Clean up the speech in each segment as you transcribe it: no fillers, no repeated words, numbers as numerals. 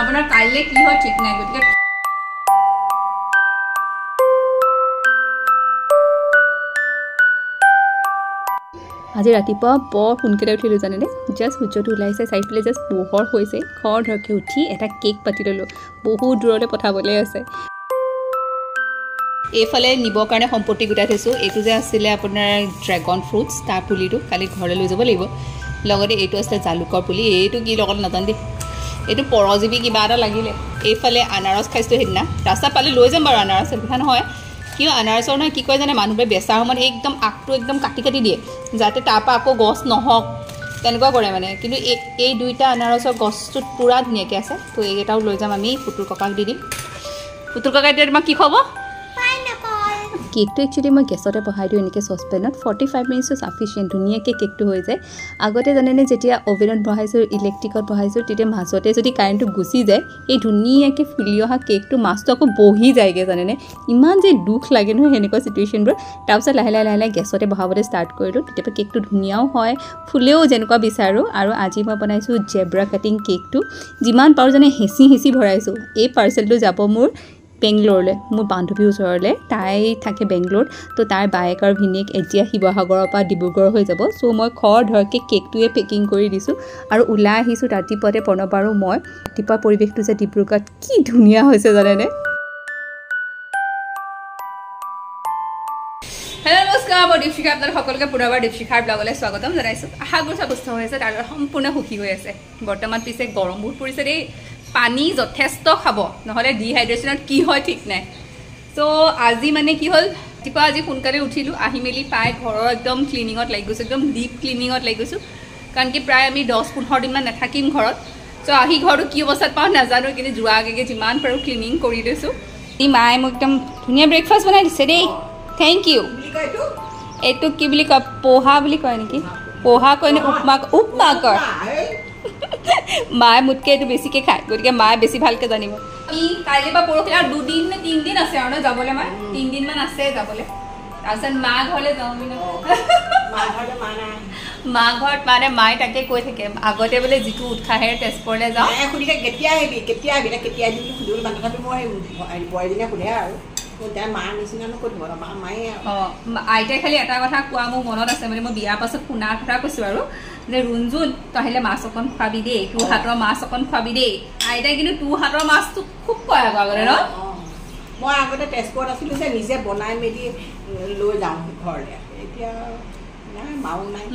আপোনাৰ কাইলৈ কি হয় ঠিক নাই গতিকে আজি ৰাতিপুৱা বৰ সোনকালে উঠিলোঁ জানেনে জাষ্ট সূৰ্যটো ওলাইছে চাৰিফালে জাষ্ট পোহৰ হৈছে খৰ ধৰকৈ উঠি এটা কেক পাতি ল'লোঁ বহুত দূৰলৈ পঠাবলৈ আছে এইফালে নিবৰ কাৰণে সম্পত্তি গোটাই থৈছোঁ এইটো যে আছিলে আপোনাৰ ড্ৰেগন ফ্ৰুটছ তাৰ পুলিটো কালি ঘৰলৈ লৈ যাব লাগিব লগতে এইটো আছিলে জালুকৰ পুলি এইটো কি লগত নাজানো দেই এইটো পৰজীৱী কিবা এটা লাগিলে এইফালে আনাৰস খাইছোঁ সেইদিনা ৰাস্তা পালে লৈ যাম বাৰু আনাৰস কথা নহয় কিয় আনাৰসৰ নহয় কি কয় জানে মানুহবোৰে বেচাৰ সময়ত একদম আগটো একদম কাটি কাটি দিয়ে যাতে তাৰপৰা আকৌ গছ নহওক তেনেকুৱা কৰে মানে কিন্তু এই দুইটা আনাৰসৰ গছটোত পূৰা ধুনীয়াকৈ আছে তো এইকেইটাও লৈ যাম আমি পুতুল ককাক দি দিম পুতুল ককাই এতিয়া তোমাক কি খুৱাব কেকটো একচুৱেলি মই গেছতে বহাই দিওঁ এনেকৈ চচপেনত 45 মিনিটছো চাফিচিয়েণ্ট ধুনীয়াকৈ কেকটো হৈ যায় আগতে জানেনে যেতিয়া অভেনত বহাইছোঁ ইলেক্ট্ৰিকত বহাইছোঁ তেতিয়া মাজতে যদি কাৰেণ্টটো গুচি যায় এই ধুনীয়াকৈ ফুলি অহা কেকটো মাছটো আকৌ বহি যায়গৈ জানেনে ইমান যে দুখ লাগে নহয় সেনেকুৱা চিটুৱেশ্যনবোৰ তাৰপিছত লাহে লাহে গেছতে বহাবলৈ ষ্টাৰ্ট কৰিলোঁ তেতিয়াবা কেকটো ধুনীয়াও হয় ফুলেও যেনেকুৱা বিচাৰোঁ আৰু আজি মই বনাইছোঁ জেব্ৰা কাটিং কেকটো যিমান পাৰোঁ জানে হেঁচি ভৰাইছোঁ এই পাৰ্চেলটো যাব মোৰ বেংগলোৰলৈ মোৰ বান্ধৱীৰ ওচৰলৈ তাই থাকে বেংগলোৰত তো তাইৰ বায়েক আৰু ভিনীয়েক এতিয়া শিৱসাগৰৰ পৰা ডিব্ৰুগড় হৈ যাব চ' মই খৰ ধৰকৈ কেকটোৱে পেকিং কৰি দিছোঁ আৰু ওলাই আহিছোঁ ৰাতিপুৱাতে প্ৰণৱ আৰু মই ৰাতিপুৱা পৰিৱেশটো যে ডিব্ৰুগড়ত কি ধুনীয়া হৈছে জানেনে হেল্ল' নমস্কাৰ মই দীপশিখা আপোনালোক সকলোকে পুনৰবাৰ দীপশিখাৰ ব্লগলৈ স্বাগতম জনাইছোঁ আশা কৰিছোঁ সুস্থ হৈ আছে তাৰ সম্পূৰ্ণ সুখী হৈ আছে বৰ্তমান পিছে গৰম বহুত পৰিছে দেই পানী যথেষ্ট খাব নহ'লে ডিহাইড্ৰেশ্যনত কি হয় ঠিক নাই চ' আজি মানে কি হ'ল ৰাতিপুৱা আজি সোনকালে উঠিলোঁ আহি মেলি প্ৰায় ঘৰৰ একদম ক্লিনিঙত লাগি গৈছোঁ একদম ডিপ ক্লিনিঙত লাগি গৈছোঁ কাৰণ কি প্ৰায় আমি 10-15 দিনমান নাথাকিম ঘৰত চ' আহি ঘৰটো কি অৱস্থাত পাওঁ নাজানো কিন্তু যোৱা আগে যিমান পাৰোঁ ক্লিনিং কৰি লৈছোঁ এই মায়ে মোক একদম ধুনীয়া ব্ৰেকফাষ্ট বনাই দিছে দেই থেংক ইউ এইটো কি বুলি কয় পোহা বুলি কয় নেকি পোহা কয় নে উপমা কয় মায়ে মোতকৈ এইটো বেছিকৈ খায় গতিকে মায়ে বেছি ভালকৈ জানিব কাইলৈ বা পৰহি আৰু 2 নে 3 দিন আছে আৰু ন যাবলৈ মায়ে 3 দিনমান আছে যাবলৈ তাৰপিছত মা ঘৰলৈ যাওঁ মা ঘৰত মানে মায়ে তাকে কৈ থাকে আগতে বোলে যিটো উৎসাহেৰে তেজপুৰলৈ যাওঁ কেতিয়া আহিবি সুধিবলৈ বান্ধি মই বোৱাৰীজনীয়ে সোধে আৰু মাৰ নিচিনা নকৰিব মায়ে আইতাই খালি এটা কথা কোৱা মোৰ মনত আছে মানে মই বিয়াৰ পাছত শুনাৰ কথা কৈছোঁ আৰু যে ৰুণজুন তই আহিলে মাছ অকণ খুৱাবি দেই তোৰ হাতৰ মাছ অকণ খুৱাবি দেই আইতাই কিন্তু তোৰ হাতৰ মাছটো খুব কয় আকৌ আগতে ন মই আগতে তেজপুৰত আছিলোঁ যে নিজে বনাই মেলি লৈ যাওঁ ঘৰলৈ এতিয়া নাই মাও নাই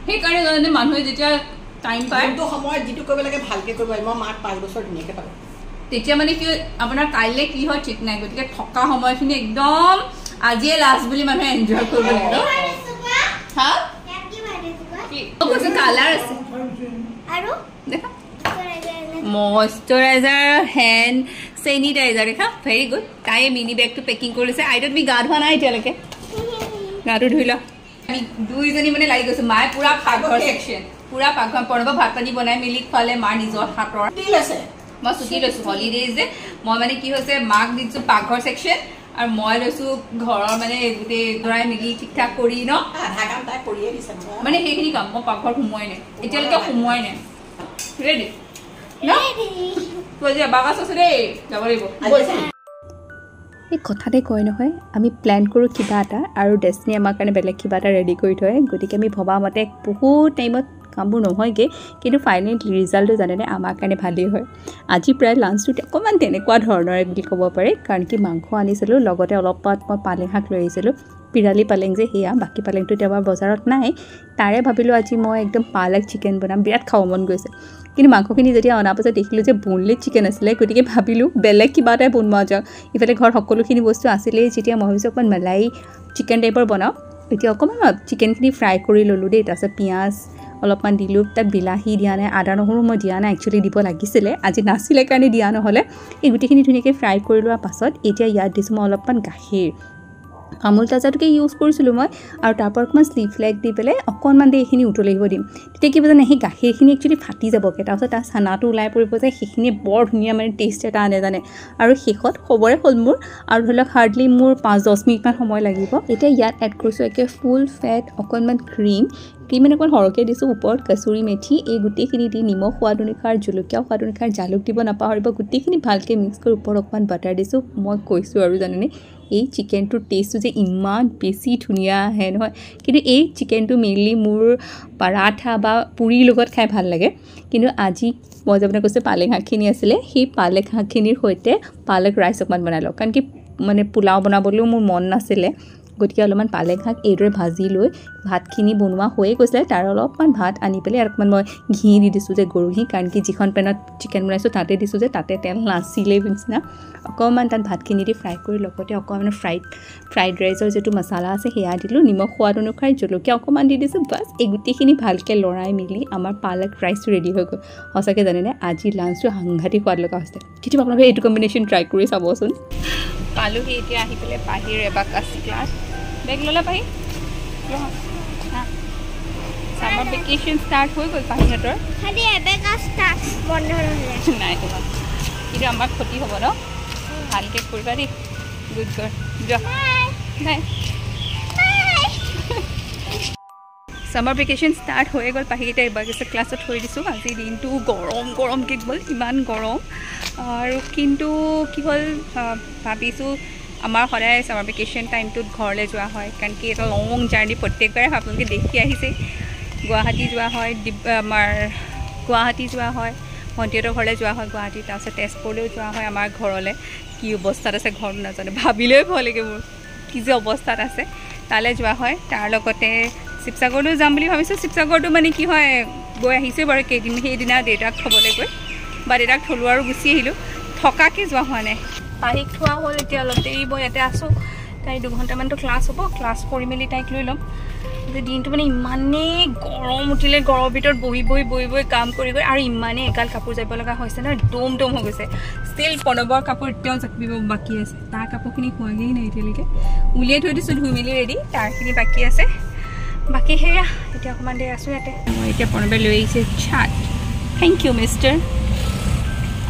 সেইকাৰণে জানে মানুহে যেতিয়া টাইম পায় কিন্তু সময়ত যিটো কৰিব লাগে ভালকৈ কৰিব লাগে মই মাক 5 বছৰ ধুনীয়াকৈ পালোঁ তেতিয়া মানে কি আপোনাৰ কাইলৈ কি হয় ঠিক নাই গতিকে থকা সময়খিনি একদম আজিয়ে লাষ্ট বুলি মানুহে এনজয় কৰিব লাগিব হা কালাৰ আছে আৰু দেখা মইশ্চাৰাইজাৰ হেণ্ড চেনিটাইজাৰ দেখা ভেৰি গুড তাই মিনি বেগটো পেকিং কৰিছে আইতা তুমি গা ধোৱা নাই এতিয়ালৈকে গাটো ধুই লওঁ আমি দুইজনী মানে লাগি গৈছোঁ মায়ে পূৰা পাকঘৰ ছেকশ্যন পূৰা পাকঘৰ প্ৰণৱ ভাত পানী বনাই মেলি খোৱালে মাৰ নিজৰ হাতৰ আছে মই ছুটি লৈছোঁ হলিডেজ যে মই মানে কি হৈছে মাক দিছোঁ পাকঘৰ ছেকশ্যন আৰু মই লৈছোঁ ঘৰৰ মানে গোটেই দৰাই মেলি ঠিক ঠাক কৰি ন মানে সেইখিনি কাম মই পাকঘৰ সোমোৱাই নাই এতিয়ালৈকে সোমোৱাই নাই ৰেডি বাগাছ আছে দেই যাব লাগিব এই কথাতে কয় নহয় আমি প্লেন কৰোঁ কিবা এটা আৰু ডেষ্টিনি আমাৰ কাৰণে বেলেগ কিবা এটা ৰেডি কৰি থয় গতিকে আমি ভবামতে বহুত টাইমত কামবোৰ নহয়গৈ কিন্তু ফাইনেল ৰিজাল্টটো জানেনে আমাৰ কাৰণে ভালেই হয় আজি প্ৰায় লাঞ্চটোত অকণমান তেনেকুৱা ধৰণৰে বুলি ক'ব পাৰি কাৰণ কি মাংস আনিছিলোঁ লগতে অলপমান মই পালেং শাক লৈ আহিছিলোঁ পিৰালি পালেং যে সেয়া বাকী পালেংটো এতিয়া বাৰু বজাৰত নাই তাৰে ভাবিলোঁ আজি মই একদম পালেক চিকেন বনাম বিৰাট খাব মন গৈছে কিন্তু মাংসখিনি যেতিয়া অনাৰ পাছত দেখিলোঁ যে বোনলেছ চিকেন আছিলে গতিকে ভাবিলোঁ বেলেগ কিবা এটাই বনোৱা যাওক ইফালে ঘৰত সকলোখিনি বস্তু আছিলেই যেতিয়া মই ভাবিছোঁ অকণমান মলাই চিকেন টাইপৰ বনাওঁ এতিয়া অকণমান চিকেনখিনি ফ্ৰাই কৰি ল'লোঁ দেই তাৰপিছত পিঁয়াজ অলপমান দিলোঁ তাত বিলাহী দিয়া নাই আদা নহৰু মই দিয়া নাই একচুৱেলি দিব লাগিছিলে আজি নাছিলে কাৰণে দিয়া নহ'লে এই গোটেইখিনি ধুনীয়াকৈ ফ্ৰাই কৰি লোৱাৰ পাছত এতিয়া ইয়াত দিছোঁ মই অলপমান গাখীৰ আমুল তাজাটোকে ইউজ কৰিছিলোঁ মই আৰু তাৰপৰা অকণমান স্লিপ ফ্লেগ দি পেলাই অকণমান দেৰি এইখিনি উতলিব দিম তেতিয়া কি জানে সেই গাখীৰখিনি একচুৱেলি ফাটি যাবগৈ তাৰপিছত তাৰ চানাটো ওলাই পৰিব যে সেইখিনি বৰ ধুনীয়া মানে টেষ্ট এটা আনে জানে আৰু শেষত খবৰে হ'ল মোৰ আৰু ধৰি লওক হাৰ্ডলি মোৰ 5-10 মিনিটমান সময় লাগিব এতিয়া ইয়াত এড কৰিছোঁ একে ফুল ফেট অকণমান ক্ৰীম মানে অকণমান সৰহকৈ দিছোঁ ওপৰত কচুৰি মেথি এই গোটেইখিনি দি নিমখ সোৱাদ অনুসাৰ জলকীয়া সোৱাদ অনুসাৰ জালুক দিব নাপাহৰিব গোটেইখিনি ভালকৈ মিক্স কৰি ওপৰত অকণমান বাটাৰ দিছোঁ মই কৈছোঁ আৰু জানেনে এই চিকেনটোৰ টেষ্টটো যে ইমান বেছি ধুনীয়া আহে নহয় কিন্তু এই চিকেনটো মেইনলি মোৰ পৰাঠা বা পুৰিৰ লগত খাই ভাল লাগে কিন্তু আজি মই যে আপোনাক কৈছোঁ পালেং শাকখিনি আছিলে সেই পালেং শাকখিনিৰ সৈতে পালক ৰাইচ অকণমান বনাই লওঁ কাৰণ কি মানে পোলাও বনাবলৈও মোৰ মন নাছিলে গতিকে অলপমান পালেং শাক এইদৰে ভাজি লৈ ভাতখিনি বনোৱা হৈয়ে গৈছিলে তাৰ অলপমান ভাত আনি পেলাই আৰু অকণমান মই ঘি দি দিছোঁ যে গৰু ঘি কাৰণ কি যিখন পেনত চিকেন বনাইছোঁ তাতে দিছোঁ যে তাতে তেল নাছিলে নিচিনা অকণমান তাত ভাতখিনি দি ফ্ৰাই কৰি লগতে অকণমান ফ্ৰাইড ৰাইচৰ যিটো মছলা আছে সেয়া দিলোঁ নিমখ সোৱাদ অনুসাৰে জলকীয়া অকণমান দি দিছোঁ বাছ এই গোটেইখিনি ভালকৈ লৰাই মেলি আমাৰ পালক ৰাইচটো ৰেডি হৈ গ'ল সঁচাকৈ জানেনে আজি লাঞ্চটো সাংঘাতিক সোৱাদ লগা হৈছে কেতিয়াবা আপোনালোকে এইটো কম্বিনেশ্যন ট্ৰাই কৰি চাবচোন পালোহি এতিয়া আহি পেলাই পাহিৰ এবাৰ কাচি ক্লাছ বেগ ল'লা পাহি ছামাৰ ভেকেশ্যন ষ্টাৰ্ট হৈ গ'ল পাহিহঁতৰ নাই তোমাৰ কিন্তু আমাৰ ক্ষতি হ'ব ন ভালকৈ কৰিবা দেই গুড গাৰ্ল যোৱা নাই ছামাৰ ভেকেশ্যন ষ্টাৰ্ট হৈ গ'ল পাহিকেইটা এইবাৰ গৈছে ক্লাছত থৈ দিছোঁ আজি দিনটো গৰমকৈ গ'ল ইমান গৰম আৰু কিন্তু কি হ'ল ভাবিছোঁ আমাৰ সদায় ছামাৰ ভেকেশ্যন টাইমটোত ঘৰলৈ যোৱা হয় কাৰণ কি এটা লং জাৰ্ণি প্ৰত্যেকবাৰে আপোনালোকে দেখি আহিছে গুৱাহাটী যোৱা হয় আমাৰ গুৱাহাটী যোৱা হয় ভণ্টিহঁতৰ ঘৰলৈ যোৱা হয় গুৱাহাটী তাৰপিছত তেজপুৰলৈও যোৱা হয় আমাৰ ঘৰলৈ কি অৱস্থাত আছে ঘৰটো নাজানো ভাবিলেই ভয় লাগে মোৰ কি যে অৱস্থাত আছে তালৈ যোৱা হয় তাৰ লগতে শিৱসাগৰলৈ যাম বুলি ভাবিছোঁ শিৱসাগৰটো মানে কি হয় গৈ আহিছোঁ বাৰু কেইদিন সেইদিনা দেউতাক থ'বলৈ গৈ বা দেউতাক থলোঁ আৰু গুচি আহিলোঁ থকাকৈ যোৱা হোৱা নাই পাহিক থোৱা হ'ল এতিয়া অলপ দেৰি মই ইয়াতে আছোঁ তাই 2 ঘণ্টামানতো ক্লাছ হ'ব ক্লাছ কৰি মেলি তাইক লৈ ল'ম দিনটো মানে ইমানেই গৰম উঠিলে গৰমৰ ভিতৰত বহি কাম কৰি গৈ আৰু ইমানেই এগাল কাপোৰ যাব লগা হৈছে নহয় দম হৈ গৈছে ষ্টিল প্ৰণৱৰ কাপোৰ এতিয়াও জাপিব বাকী আছে তাৰ কাপোৰখিনি হোৱাগেই নাই এতিয়ালৈকে উলিয়াই থৈ দিছোঁ ধুই মেলি ৰেডি তাৰখিনি বাকী আছে বাকী সেয়া এতিয়া অকণমান দেৰি আছোঁ ইয়াতে মই এতিয়া প্ৰণৱে লৈ আহিছে চাট থেংক ইউ মিষ্টাৰ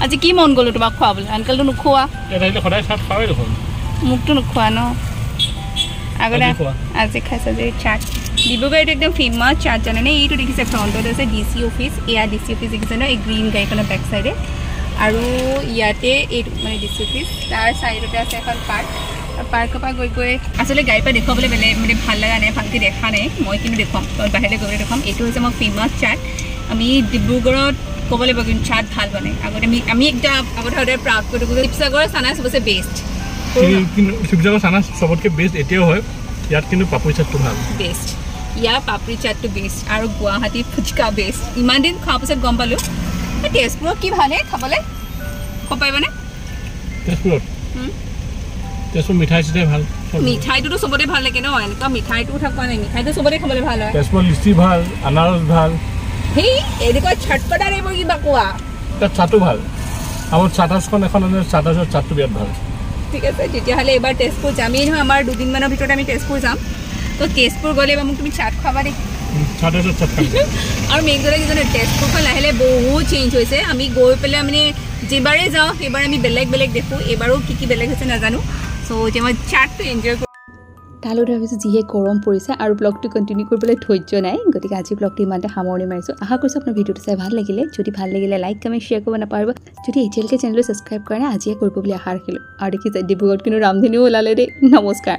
আজি কি মন গ'লো তোমাক খোৱাবলৈ আনকালটো নোখোৱা মোকতো নোখোৱা ন আগতে আজি খাইছে যে চাট ডিব্ৰুগড়ত একদম ফেমাছ চাট জানেনে এইটো দেখিছে ফ্ৰণ্টত আছে DC অফিচ এয়া DC অফিচ দেখিছে ন এই গ্ৰীণ গাড়ীখনৰ বেক চাইডে আৰু ইয়াতে এইটো মানে DC অফিচ তাৰ চাইডতে আছে এখন পাৰ্কৰ পৰা গৈ আচলতে গাড়ীৰ পৰা দেখুৱাবলৈ বেলেগ মানে ভাল লগা নাই ভালকৈ দেখা নাই মই কিন্তু দেখুৱাম বাহিৰলৈ গৈ দেখুৱাম এইটো হৈছে মোৰ ফেমাছ চাট আমি ডিব্ৰুগড়ত ক'ব লাগিব কিন্তু চাট ভাল বনাই আগতে আমি একটা আগতে সদায় প্ৰাউড কৰি থাকোঁ শিৱসাগৰৰ চানা চবচে বেষ্ট শিৱসাগৰ চানা চবতকৈ বেষ্ট এতিয়াও হয় ইয়াত কিন্তু পাপৰি চাটটো ভাল বেষ্ট ইয়াৰ পাপৰি চাটটো বেষ্ট আৰু গুৱাহাটী ফুচকা বেষ্ট ইমান দিন খোৱাৰ পিছত গম পালোঁ তেজপুৰত কি ভালে খাবলৈ ক'ব পাৰিবনে তেজপুৰ মিঠাই চিঠাই ভাল মিঠাইটোতো চবতে ভাল লাগে ন এনেকুৱা মিঠাইটো থকা নাই মিঠাইটো চবতে খাবলৈ ভাল হয় তেজপুৰত লিচি ভাল আনাৰস ভাল সেই এনেকুৱা চটপটা এইবোৰ কিবা কোৱা তাত চাটো ভাল আমাৰ চাটাছখন এখন আছে চাটাছৰ চাটটো বিৰাট ভাল ঠিক আছে তেতিয়াহ'লে এবাৰ তেজপুৰ যামেই নহয় আমাৰ 2 দিনমানৰ ভিতৰত আমি তেজপুৰ যাম তো তেজপুৰ গ'লে এবাৰ মোক তুমি চাট খুৱাবা দেই চাটাছৰ চাট আৰু মেইন কথা কি জানে তেজপুৰখন লাহে লাহে বহুত চেঞ্জ হৈছে আমি গৈ পেলাই মানে যিবাৰে যাওঁ সেইবাৰে আমি বেলেগ দেখোঁ এইবাৰো কি বেলেগ হৈছে নাজানো চ' এতিয়া মই চাটটো এনজয় কৰোঁ তালৈ ভাবিছোঁ যিহে গৰম পৰিছে আৰু ব্লগটো কণ্টিনিউ কৰিবলৈ ধৈৰ্য নাই গতিকে আজি ব্লগটো ইমানতে সামৰণি মাৰিছোঁ আশা কৰিছোঁ আপোনাৰ ভিডিঅ'টো চাই ভাল লাগিলে যদি ভাল লাগিলে লাইক কমেণ্ট শ্বেয়াৰ কৰিব নাপাহৰিব যদি এতিয়ালৈকে চেনেলটো ছাবস্ক্ৰাইব কৰা নাই আজিয়ে কৰিব বুলি আশা ৰাখিলোঁ আৰু দেখিছে ডিব্ৰুগড়ত কিন্তু ৰামধেনুও ওলালে দেই নমস্কাৰ